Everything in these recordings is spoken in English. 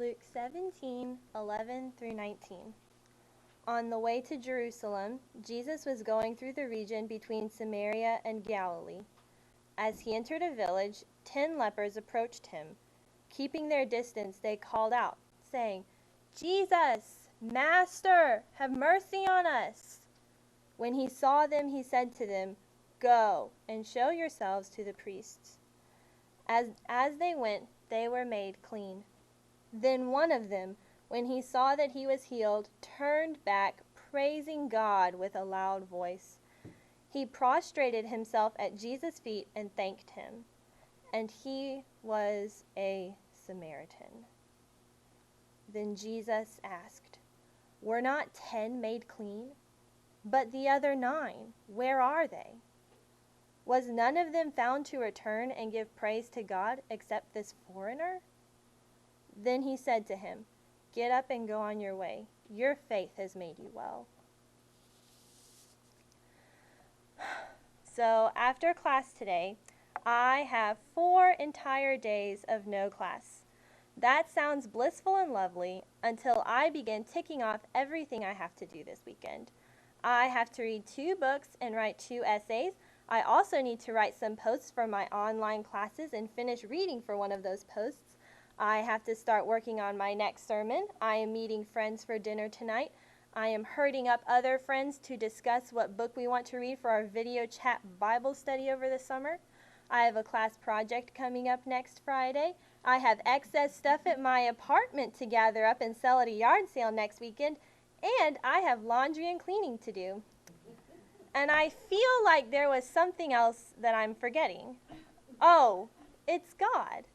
Luke 17:11 through 19. On the way to Jerusalem, Jesus was going through the region between Samaria and Galilee. As he entered a village, 10 lepers approached him. Keeping their distance, they called out, saying, "Jesus, Master, have mercy on us." When he saw them, he said to them, "Go and show yourselves to the priests." As they went, they were made clean. Then one of them, when he saw that he was healed, turned back, praising God with a loud voice. He prostrated himself at Jesus' feet and thanked him. And he was a Samaritan. Then Jesus asked, "Were not 10 made clean? But the other 9, where are they? Was none of them found to return and give praise to God except this foreigner?" Then he said to him, "Get up and go on your way. Your faith has made you well." So after class today, I have 4 entire days of no class. That sounds blissful and lovely until I begin ticking off everything I have to do this weekend. I have to read 2 books and write 2 essays. I also need to write some posts for my online classes and finish reading for one of those posts. I have to start working on my next sermon. I am meeting friends for dinner tonight. I am herding up other friends to discuss what book we want to read for our video chat Bible study over the summer. I have a class project coming up next Friday. I have excess stuff at my apartment to gather up and sell at a yard sale next weekend. And I have laundry and cleaning to do. And I feel like there was something else that I'm forgetting. Oh, it's God.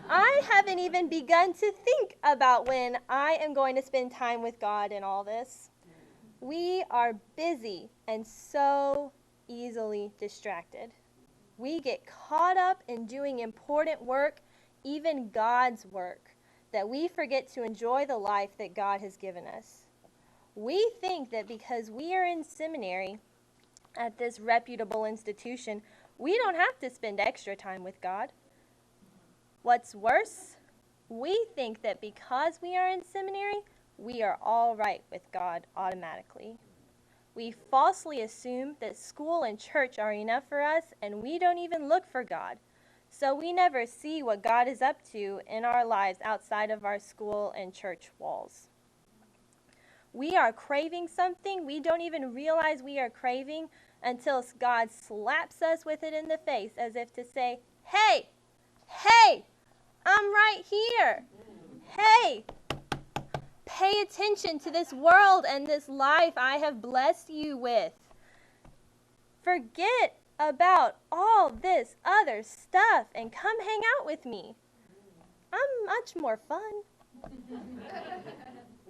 I haven't even begun to think about when I am going to spend time with God in all this. We are busy and so easily distracted. We get caught up in doing important work, even God's work, that we forget to enjoy the life that God has given us. We think that because we are in seminary at this reputable institution, we don't have to spend extra time with God. What's worse, we think that because we are in seminary, we are all right with God automatically. We falsely assume that school and church are enough for us, and we don't even look for God. So we never see what God is up to in our lives outside of our school and church walls. We are craving something we don't even realize we are craving until God slaps us with it in the face as if to say, hey, I'm right here. Hey, pay attention to this world and this life I have blessed you with. Forget about all this other stuff and come hang out with me. I'm much more fun.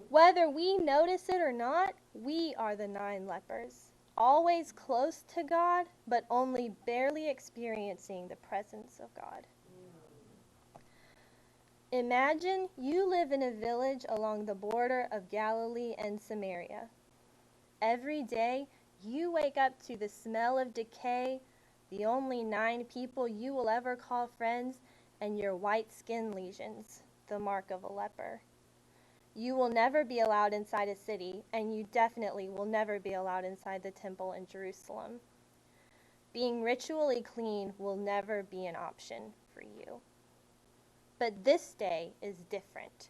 Whether we notice it or not, we are the 9 lepers, always close to God, but only barely experiencing the presence of God. Imagine you live in a village along the border of Galilee and Samaria. Every day, you wake up to the smell of decay, the only 9 people you will ever call friends, and your white skin lesions, the mark of a leper. You will never be allowed inside a city, and you definitely will never be allowed inside the temple in Jerusalem. Being ritually clean will never be an option for you. But this day is different.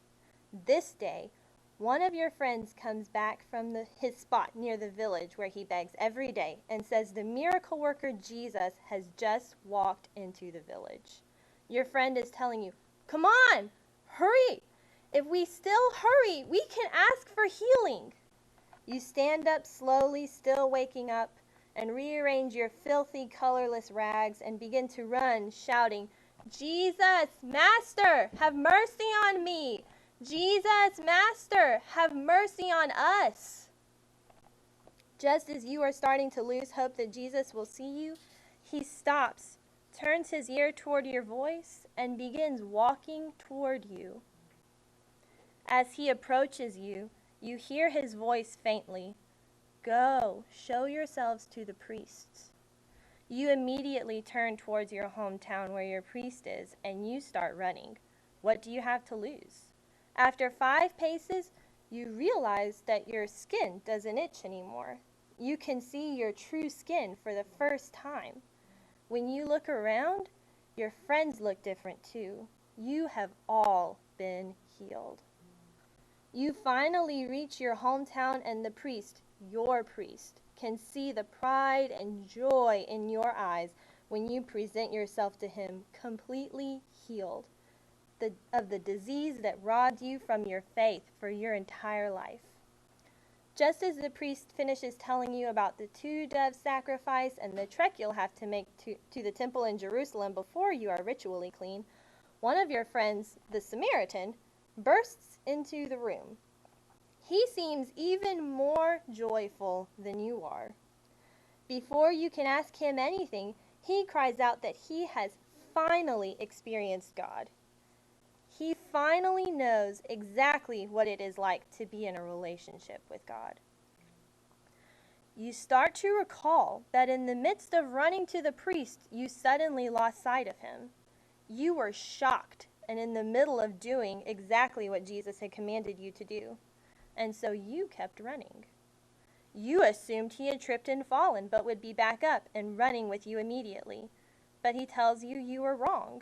This day, one of your friends comes back from his spot near the village where he begs every day and says the miracle worker Jesus has just walked into the village. Your friend is telling you, "Come on, hurry. If we still hurry, we can ask for healing." You stand up slowly, still waking up, and rearrange your filthy, colorless rags and begin to run, shouting, "Jesus, Master, have mercy on me! Jesus, Master, have mercy on us!" Just as you are starting to lose hope that Jesus will see you, he stops, turns his ear toward your voice, and begins walking toward you. As he approaches you, you hear his voice faintly, "Go, show yourselves to the priests." You immediately turn towards your hometown where your priest is, and you start running. What do you have to lose? After 5 paces, you realize that your skin doesn't itch anymore. You can see your true skin for the first time. When you look around, your friends look different too. You have all been healed. You finally reach your hometown, and the priest, your priest, can see the pride and joy in your eyes when you present yourself to him completely healed of the disease that robbed you from your faith for your entire life. Just as the priest finishes telling you about the 2-dove sacrifice and the trek you'll have to make to the temple in Jerusalem before you are ritually clean, one of your friends, the Samaritan, bursts into the room. He seems even more joyful than you are. Before you can ask him anything, he cries out that he has finally experienced God. He finally knows exactly what it is like to be in a relationship with God. You start to recall that in the midst of running to the priest, you suddenly lost sight of him. You were shocked and in the middle of doing exactly what Jesus had commanded you to do. And so you kept running. You assumed he had tripped and fallen, but would be back up and running with you immediately. But he tells you you were wrong.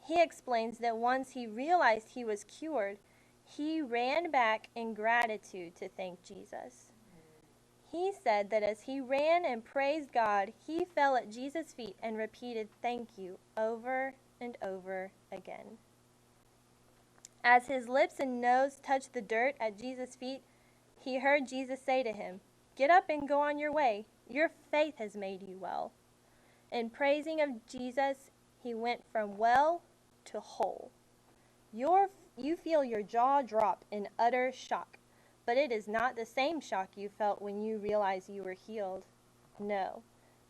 He explains that once he realized he was cured, he ran back in gratitude to thank Jesus. He said that as he ran and praised God, he fell at Jesus' feet and repeated "thank you" over and over again. As his lips and nose touched the dirt at Jesus' feet, he heard Jesus say to him, "Get up and go on your way. Your faith has made you well." In praising of Jesus, he went from well to whole. You feel your jaw drop in utter shock, but it is not the same shock you felt when you realized you were healed. No,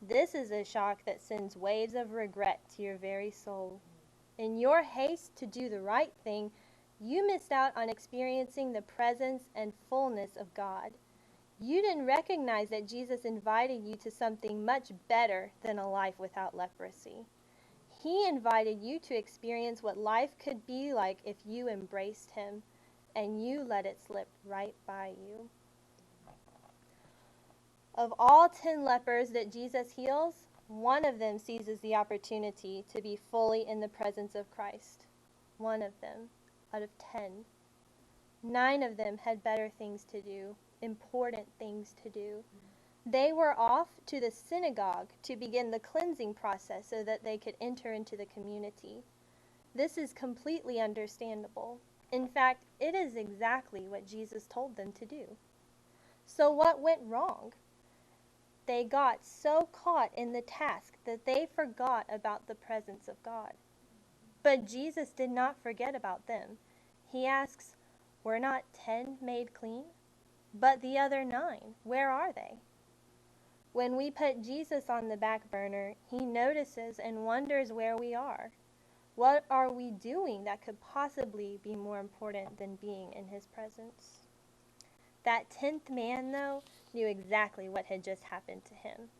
this is a shock that sends waves of regret to your very soul. In your haste to do the right thing, you missed out on experiencing the presence and fullness of God. You didn't recognize that Jesus invited you to something much better than a life without leprosy. He invited you to experience what life could be like if you embraced him, and you let it slip right by you. Of all 10 lepers that Jesus heals, one of them seizes the opportunity to be fully in the presence of Christ. One of them out of 10. 9 of them had better things to do, important things to do. They were off to the synagogue to begin the cleansing process so that they could enter into the community. This is completely understandable. In fact, it is exactly what Jesus told them to do. So what went wrong? They got so caught in the task that they forgot about the presence of God. But Jesus did not forget about them. He asks, "Were not 10 made clean? But the other 9, where are they?" When we put Jesus on the back burner, he notices and wonders where we are. What are we doing that could possibly be more important than being in his presence? That 10th man, though, knew exactly what had just happened to him.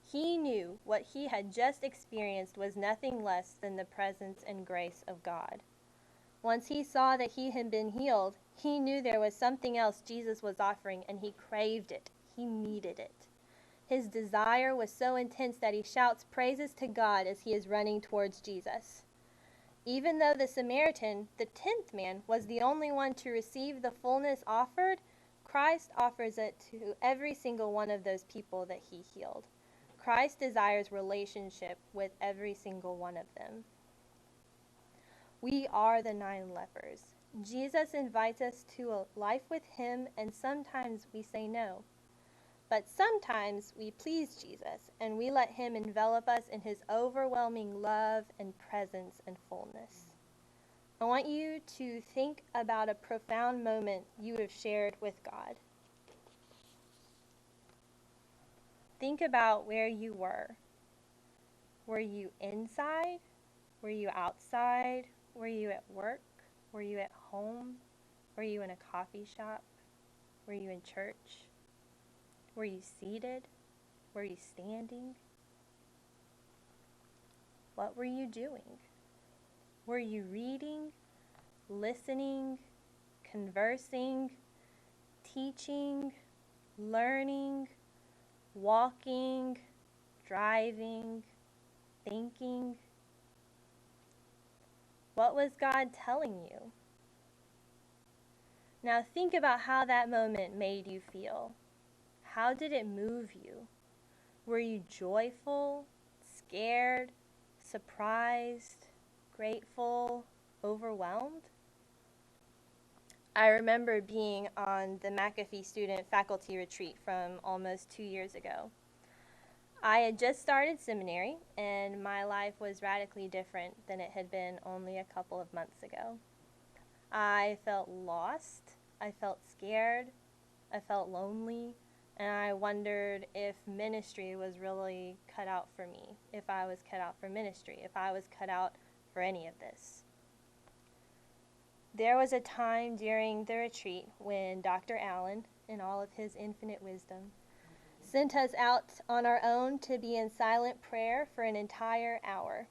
He knew what he had just experienced was nothing less than the presence and grace of God. Once he saw that he had been healed, he knew there was something else Jesus was offering, and he craved it. He needed it. His desire was so intense that he shouts praises to God as he is running towards Jesus. Even though the Samaritan, the 10th man, was the only one to receive the fullness offered, Christ offers it to every single one of those people that he healed. Christ desires relationship with every single one of them. We are the 9 lepers. Jesus invites us to a life with him, and sometimes we say no. But sometimes we please Jesus, and we let him envelop us in his overwhelming love and presence and fullness. I want you to think about a profound moment you have shared with God. Think about where you were. Were you inside? Were you outside? Were you at work? Were you at home? Were you in a coffee shop? Were you in church? Were you seated? Were you standing? What were you doing? Were you reading? listening, conversing, teaching, learning, walking, driving, thinking. What was God telling you? Now think about how that moment made you feel. How did it move you? Were you joyful, scared, surprised, grateful, overwhelmed? I remember being on the McAfee student faculty retreat from almost 2 years ago. I had just started seminary, and my life was radically different than it had been only a couple of months ago. I felt lost, I felt scared, I felt lonely, and I wondered if ministry was really cut out for me, if I was cut out for ministry, if I was cut out for any of this. There was a time during the retreat when Dr. Allen, in all of his infinite wisdom, sent us out on our own to be in silent prayer for an entire hour.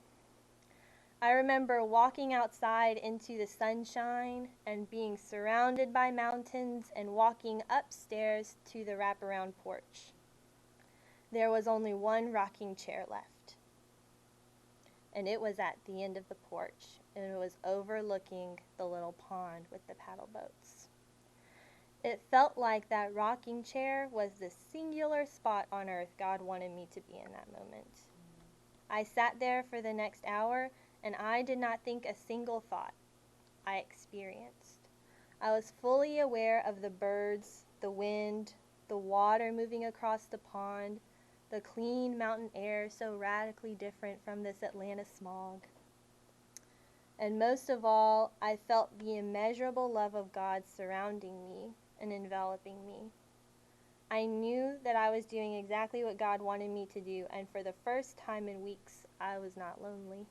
I remember walking outside into the sunshine and being surrounded by mountains and walking upstairs to the wraparound porch. There was only one rocking chair left, and it was at the end of the porch, and it was overlooking the little pond with the paddle boats. It felt like that rocking chair was the singular spot on earth God wanted me to be in that moment. I sat there for the next hour, and I did not think a single thought. I experienced. I was fully aware of the birds, the wind, the water moving across the pond, the clean mountain air so radically different from this Atlanta smog. And most of all, I felt the immeasurable love of God surrounding me and enveloping me. I knew that I was doing exactly what God wanted me to do, and for the first time in weeks, I was not lonely.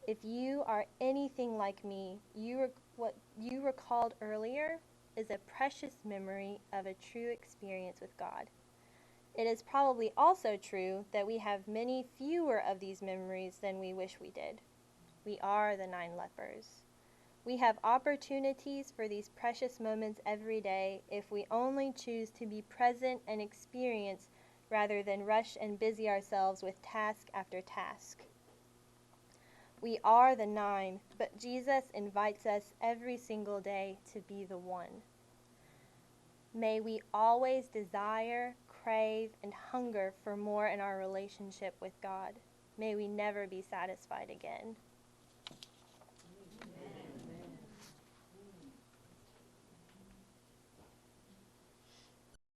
If you are anything like me, what you recalled earlier is a precious memory of a true experience with God. It is probably also true that we have many fewer of these memories than we wish we did. We are the 9 lepers. We have opportunities for these precious moments every day if we only choose to be present and experience rather than rush and busy ourselves with task after task. We are the 9, but Jesus invites us every single day to be the 1. May we always desire, crave, and hunger for more in our relationship with God. May we never be satisfied again.